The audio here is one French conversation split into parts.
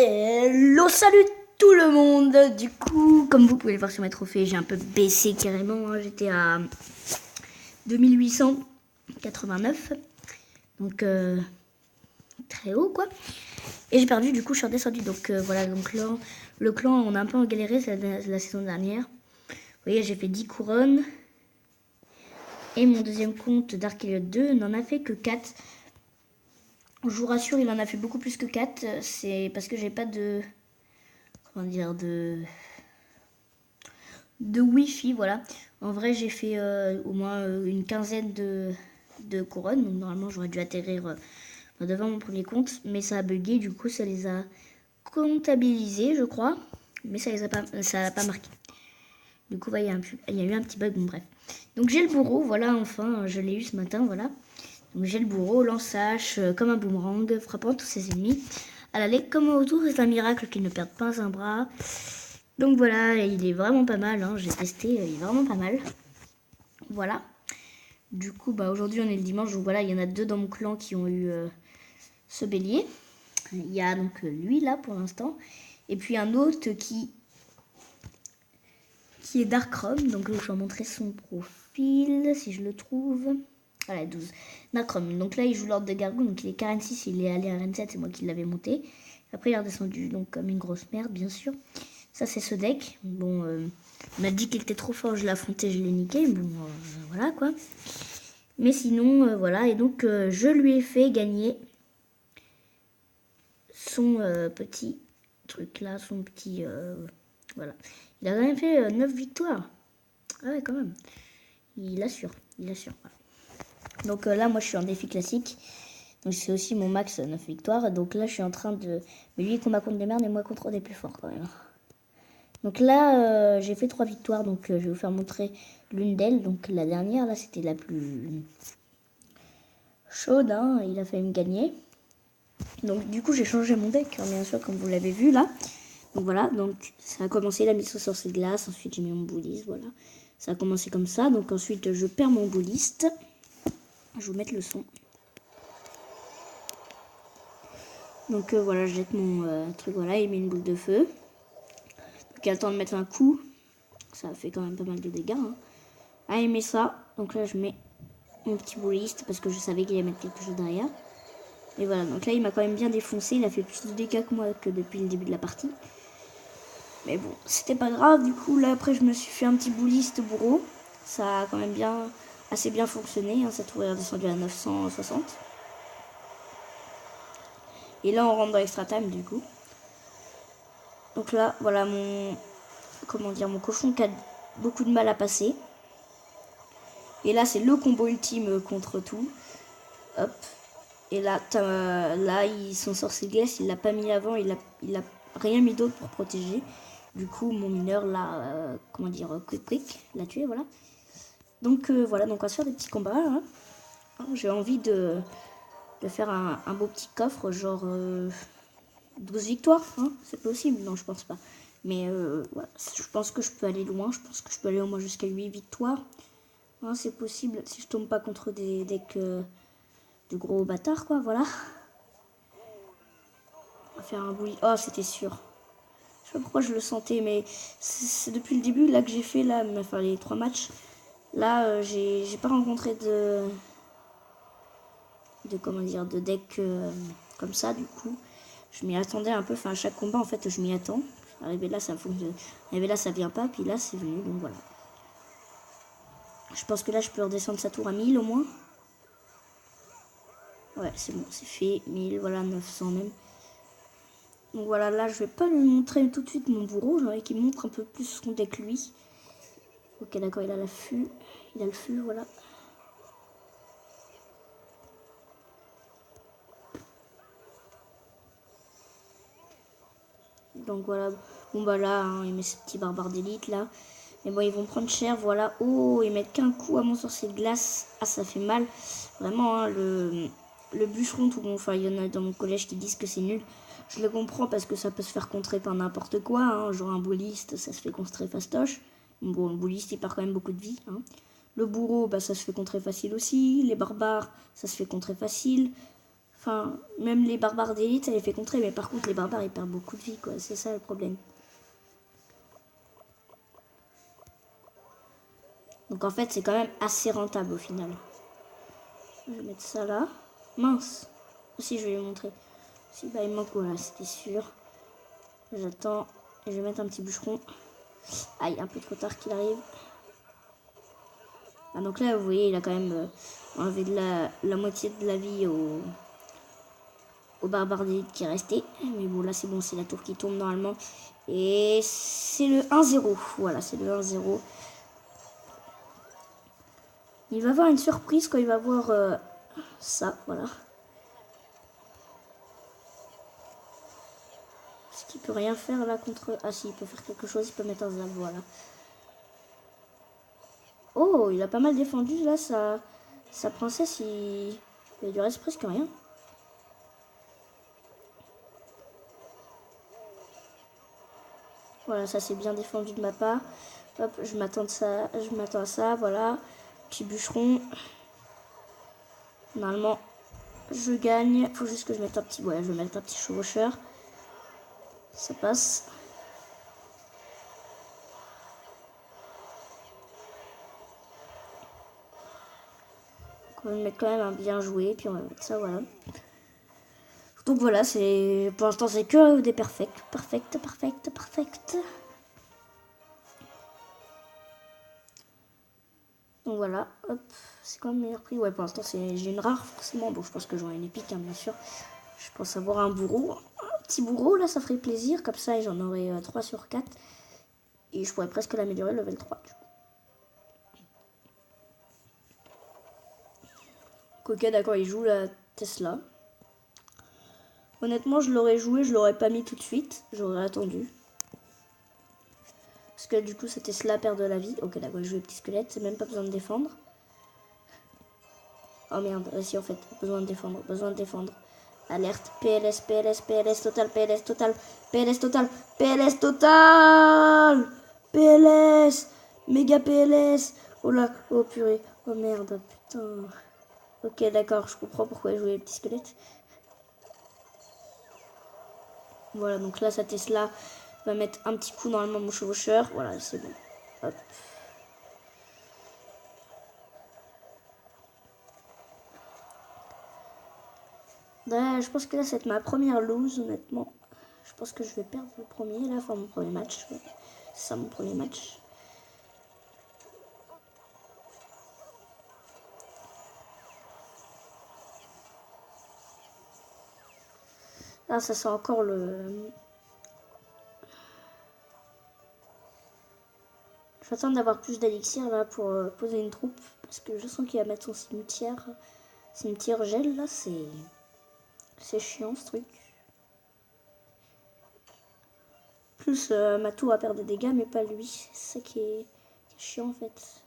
Hello, salut tout le monde. Du coup, comme vous pouvez le voir sur mes trophées, j'ai un peu baissé carrément, hein. J'étais à 2889. Donc très haut quoi. Et j'ai perdu, du coup je suis redescendu. Donc voilà, donc là, le clan, on a un peu galéré, c'est la saison dernière. Vous voyez, j'ai fait 10 couronnes. Et mon deuxième compte Dark Elliot 2 n'en a fait que 4. Je vous rassure, il en a fait beaucoup plus que 4. C'est parce que j'ai pas de... Comment dire, de Wi-Fi, voilà. En vrai, j'ai fait au moins une quinzaine de couronnes. Donc normalement, j'aurais dû atterrir devant mon premier compte. Mais ça a bugué, du coup, ça les a comptabilisés, je crois. Mais ça a pas marqué. Du coup, il y a eu un petit bug, bon bref. Donc j'ai le bourreau, voilà, enfin, je l'ai eu ce matin, voilà. Donc j'ai le bourreau, lance-hache, comme un boomerang, frappant tous ses ennemis. À l'aller comme au retour, c'est un miracle qu'il ne perde pas un bras. Donc voilà, il est vraiment pas mal, hein. J'ai testé, il est vraiment pas mal. Voilà. Du coup, bah, aujourd'hui on est le dimanche, donc voilà, il y en a 2 dans mon clan qui ont eu ce bélier. Il y a donc lui là pour l'instant. Et puis un autre qui est Darkrom. Donc je vais montrer son profil si je le trouve. Voilà, 12. Darkrom. Donc là il joue Lord de Gargouille, donc il est KRN6, il est allé à RN7, c'est moi qui l'avais monté. Après il est redescendu donc comme une grosse merde bien sûr. Ça c'est ce deck. Bon, on m'a dit qu'il était trop fort, je l'ai affronté, je l'ai niqué. Bon, voilà quoi. Mais sinon, voilà. Et donc je lui ai fait gagner son petit truc là, son petit... voilà. Il a quand même fait 9 victoires. Ah ouais, quand même. Il assure, il assure. Voilà. Donc là, moi, je suis en défi classique. Donc c'est aussi mon max 9 victoires. Donc là, je suis en train de... Mais lui, il combat contre des merdes et moi contre des plus forts quand même. Donc là, j'ai fait 3 victoires. Donc je vais vous faire montrer l'une d'elles. Donc la dernière, là, c'était la plus chaude. Hein. Il a failli me gagner. Donc du coup, j'ai changé mon deck, hein, bien sûr, comme vous l'avez vu là. Donc voilà, donc ça a commencé la mission sur ces glaces. Ensuite, j'ai mis mon bouliste, voilà. Ça a commencé comme ça. Donc ensuite, je perds mon bouliste. Je vais vous mettre le son. Donc voilà, je jette mon truc, voilà, il met une boule de feu. Donc il a le temps de mettre un coup. Ça fait quand même pas mal de dégâts. Hein. Ah, il met ça. Donc là, je mets mon petit bouliste parce que je savais qu'il allait mettre quelque chose derrière. Et voilà, donc là, il m'a quand même bien défoncé. Il a fait plus de dégâts que moi que depuis le début de la partie. Mais bon, c'était pas grave. Du coup, là, après, je me suis fait un petit bouliste bourreau. Ça a quand même assez bien fonctionné. Hein. Ça est redescendu à 960. Et là, on rentre dans extra time, du coup. Donc là, voilà mon cochon qui a beaucoup de mal à passer. Et là, c'est le combo ultime contre tout. Hop. Et là, son sorcier glace, il l'a pas mis avant, il a rien mis d'autre pour protéger. Du coup, mon mineur l'a, quick, l'a tué, voilà. Donc voilà, donc on va se faire des petits combats. Hein. J'ai envie de faire un beau petit coffre, genre 12 victoires. Hein. C'est possible? Non, je pense pas. Mais voilà, je pense que je peux aller loin. Je pense que je peux aller au moins jusqu'à 8 victoires. Hein, c'est possible si je tombe pas contre des decks de gros bâtards, quoi. Voilà. On va faire un bully. Oh, c'était sûr. Je sais pas pourquoi je le sentais, mais c'est depuis le début là que j'ai fait là, enfin les 3 matchs. Là, j'ai pas rencontré de deck comme ça. Du coup, je m'y attendais un peu. Enfin, à chaque combat, en fait, je m'y attends. Arrivé là, ça fonctionne. Arrivé là, ça vient pas. Puis là, c'est venu. Donc voilà. Je pense que là, je peux redescendre sa tour à 1000 au moins. Ouais, c'est bon, c'est fait. 1000, voilà, 900 même. Donc voilà, là, je vais pas lui montrer tout de suite mon bourreau. J'aimerais qu'il montre un peu plus son deck lui. Ok, d'accord, il a l'affût. Il a le fût, voilà. Donc voilà, bon bah là, hein, il met ses petits barbares d'élite là. Mais bon, ils vont prendre cher, voilà. Oh, ils mettent qu'un coup à mon sorcier de glace. Ah, ça fait mal. Vraiment, hein, le bûcheron, tout bon. Enfin, il y en a dans mon collège qui disent que c'est nul. Je le comprends parce que ça peut se faire contrer par n'importe quoi. Hein. Genre un bouliste, ça se fait contrer fastoche. Bon, le bouliste, il perd quand même beaucoup de vie. Hein. Le bourreau, bah, ça se fait contrer facile aussi. Les barbares, ça se fait contrer facile. Enfin, même les barbares d'élite, ça les fait contrer. Mais par contre, les barbares, ils perdent beaucoup de vie, quoi. C'est ça le problème. Donc en fait, c'est quand même assez rentable au final. Je vais mettre ça là. Mince. Si, je vais lui montrer. Si, bah il manque, voilà, c'était sûr. J'attends. Et je vais mettre un petit bûcheron. Aïe, un peu trop tard qu'il arrive. Ah, donc là, vous voyez, il a quand même enlevé de la moitié de la vie au barbare d'élite qui est resté. Mais bon, là, c'est bon, c'est la tour qui tombe normalement. Et c'est le 1-0. Voilà, c'est le 1-0. Il va avoir une surprise quand il va voir ça, voilà. Parce qu'il peut rien faire là contre... Ah si, il peut faire quelque chose, il peut mettre un zap, voilà. Oh, il a pas mal défendu là, sa princesse, il lui reste presque rien. Voilà, ça c'est bien défendu de ma part. Hop, je m'attends à ça, voilà. Petit bûcheron. Normalement, je gagne. Faut juste que je mette un petit... Ouais, je vais mettre un petit chevaucheur. Ça passe. Donc, on va mettre quand même un bien joué, puis on va mettre ça, voilà. Donc voilà, c'est pour l'instant c'est que des perfects. Perfect. Donc voilà, hop, c'est quand même le meilleur prix. Ouais, pour l'instant j'ai une rare forcément. Bon, je pense que j'aurai une épique, hein, bien sûr. Je pense avoir un bourreau. Un petit bourreau, là, ça ferait plaisir. Comme ça, j'en aurai 3 sur 4. Et je pourrais presque l'améliorer level 3. Du coup. Ok, d'accord, il joue la Tesla. Honnêtement, je l'aurais joué, je l'aurais pas mis tout de suite. J'aurais attendu. Parce que du coup, cette Tesla perd de la vie. Ok, d'accord, il joue les petits squelettes. C'est même pas besoin de défendre. Oh merde, si en fait, besoin de défendre. Alerte, PLS total, méga PLS. Oh là, oh purée, oh merde, putain. Ok, d'accord, je comprends pourquoi il jouait les petits squelettes. Voilà, donc là, sa Tesla va mettre un petit coup normalement mon chevaucheur. Voilà, c'est bon. Hop. Là, je pense que là, c'est ma première lose, honnêtement. Je pense que je vais perdre le premier, là, enfin mon premier match. Ouais. C'est ça mon premier match. Là, ça sent encore le... Je vais attendre d'avoir plus d'élixir là pour poser une troupe. Parce que je sens qu'il va mettre son cimetière gel là, c'est chiant ce truc. Plus ma tour a perdu des dégâts mais pas lui. C'est ça qui est chiant en fait.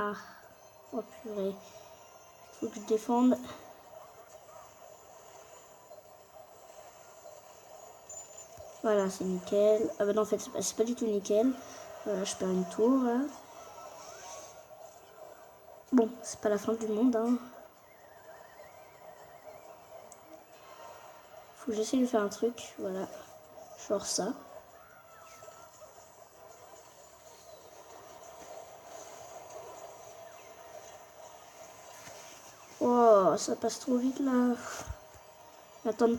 Ah, oh purée. Faut que je défende. Voilà, c'est nickel. Ah bah non, en fait, c'est pas du tout nickel. Voilà, je perds une tour là. Bon, c'est pas la fin du monde, hein. Faut que j'essaie de faire un truc, voilà. Genre ça. Oh, ça passe trop vite là. Il a le temps de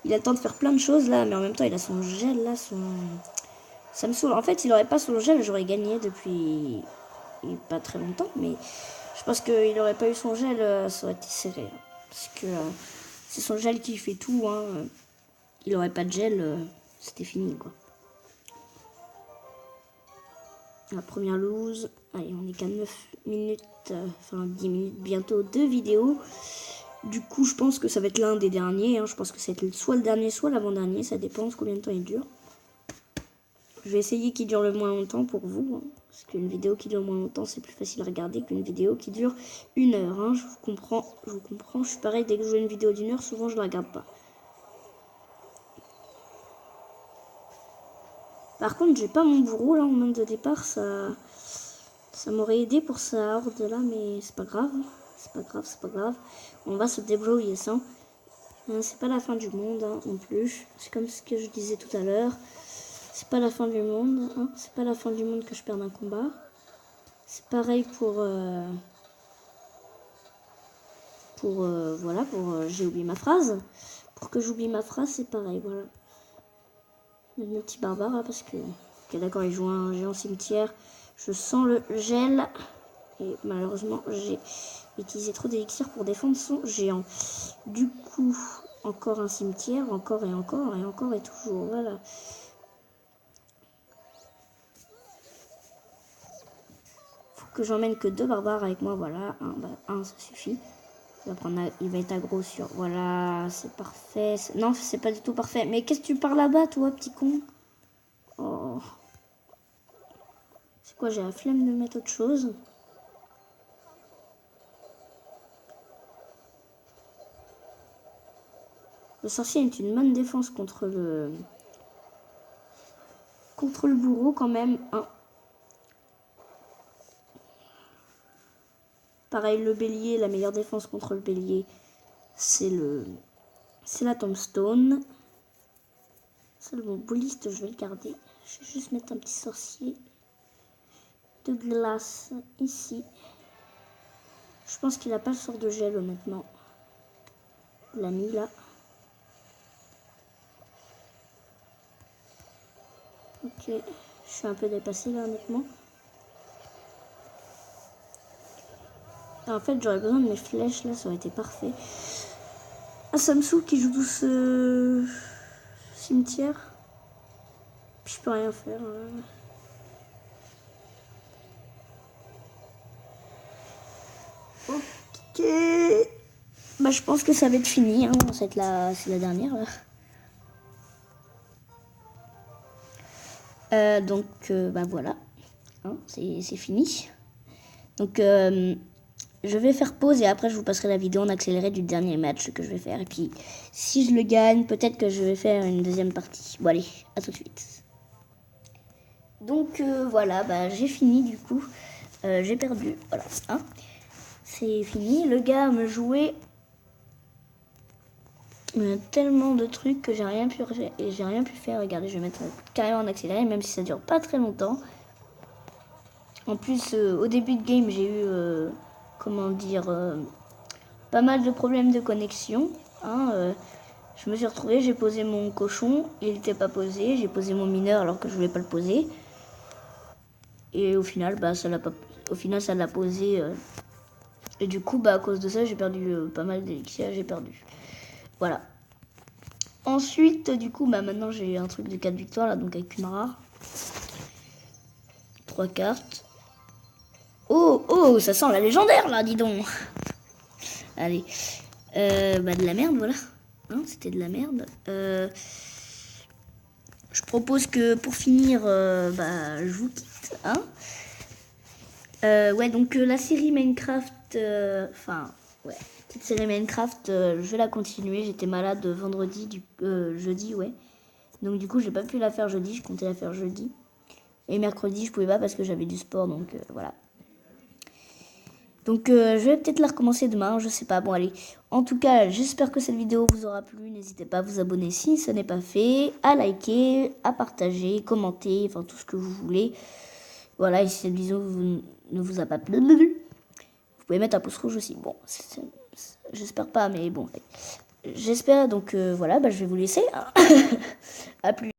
il a le temps de faire plein de choses là, mais en même temps il a son gel là, ça me saoule. En fait, s'il aurait pas son gel, j'aurais gagné depuis pas très longtemps, mais je pense qu'il aurait pas eu son gel, ça aurait été serré. Parce que c'est son gel qui fait tout, hein. Il aurait pas de gel, c'était fini quoi. La première lose. Allez, on est qu'à 9 minutes, enfin 10 minutes bientôt de vidéo. Du coup, je pense que ça va être l'un des derniers. Hein. Je pense que ça va être soit le dernier, soit l'avant-dernier. Ça dépend de combien de temps il dure. Je vais essayer qu'il dure le moins longtemps pour vous. Hein. Parce qu'une vidéo qui dure moins longtemps, c'est plus facile à regarder qu'une vidéo qui dure 1 heure. Hein. Je vous comprends. Je suis pareil, dès que je vois une vidéo d'1 heure, souvent je la regarde pas. Par contre, j'ai pas mon bourreau là au moment de départ. Ça m'aurait aidé pour sa horde là, mais c'est pas grave. C'est pas grave. On va se débrouiller sans. C'est pas la fin du monde hein, non plus. C'est comme ce que je disais tout à l'heure. C'est pas la fin du monde. Hein. C'est pas la fin du monde que je perde un combat. C'est pareil pour voilà, j'ai oublié ma phrase. Pour que j'oublie ma phrase, c'est pareil, voilà. Le petit barbare là, parce que... Ok, d'accord, il joue un géant cimetière. Je sens le gel. Et malheureusement, j'ai utilisé trop d'élixir pour défendre son géant. Du coup, encore un cimetière, encore et encore, et encore et toujours, voilà. Faut que j'emmène que 2 barbares avec moi, voilà. Un ça suffit. Il va être aggro sur... Voilà, c'est parfait. Non, c'est pas du tout parfait. Mais qu'est-ce que tu parles là-bas, toi, petit con? Oh. C'est quoi, j'ai la flemme de mettre autre chose. Le sorcier est une bonne défense contre le bourreau, quand même. Hein. Pareil, le bélier, la meilleure défense contre le bélier, c'est la tombstone. Ça, le bon bouliste, je vais le garder. Je vais juste mettre un petit sorcier de glace ici. Je pense qu'il n'a pas le sort de gel, honnêtement. Il l'a mis là. Ok, je suis un peu dépassée là, honnêtement. En fait, j'aurais besoin de mes flèches là, ça aurait été parfait. Ah, ça me saoule qui joue tout ce cimetière. Puis je peux rien faire. Ok. Bah, je pense que ça va être fini. Hein. C'est la dernière là. Donc, bah voilà. Hein, c'est fini. Donc, je vais faire pause et après je vous passerai la vidéo en accéléré du dernier match que je vais faire. Et puis, si je le gagne, peut-être que je vais faire une deuxième partie. Bon, allez, à tout de suite. Donc, voilà, bah, j'ai fini du coup. J'ai perdu, voilà. Hein. C'est fini. Le gars me jouait tellement de trucs que j'ai rien pu faire. Regardez, je vais mettre carrément en accéléré, même si ça dure pas très longtemps. En plus, au début de game, j'ai eu, comment dire, pas mal de problèmes de connexion. Hein, je me suis retrouvée, j'ai posé mon cochon, il n'était pas posé. J'ai posé mon mineur alors que je voulais pas le poser. Et au final, bah, ça l'a posé. Et du coup, bah, à cause de ça, j'ai perdu pas mal d'élixir, j'ai perdu. Voilà. Ensuite, du coup, bah, maintenant j'ai un truc de 4 victoires, là, donc avec une rare. 3 cartes. Oh, ça sent la légendaire, là, dis donc. Allez. Bah, de la merde, voilà. Hein, c'était de la merde. Je propose que, pour finir, bah, je vous quitte, hein. Ouais, donc la série Minecraft, ouais, petite série Minecraft, je vais la continuer. J'étais malade jeudi, ouais. Donc du coup, j'ai pas pu la faire jeudi, je comptais la faire jeudi. Et mercredi, je pouvais pas parce que j'avais du sport, donc voilà. Donc je vais peut-être la recommencer demain, je sais pas. Bon, allez. En tout cas, j'espère que cette vidéo vous aura plu. N'hésitez pas à vous abonner si ce n'est pas fait, à liker, à partager, commenter, enfin tout ce que vous voulez. Voilà, et si cette vidéo ne vous a pas plu, vous pouvez mettre un pouce rouge aussi. Bon, j'espère pas, mais bon. J'espère, donc voilà, bah, je vais vous laisser. Hein. À plus.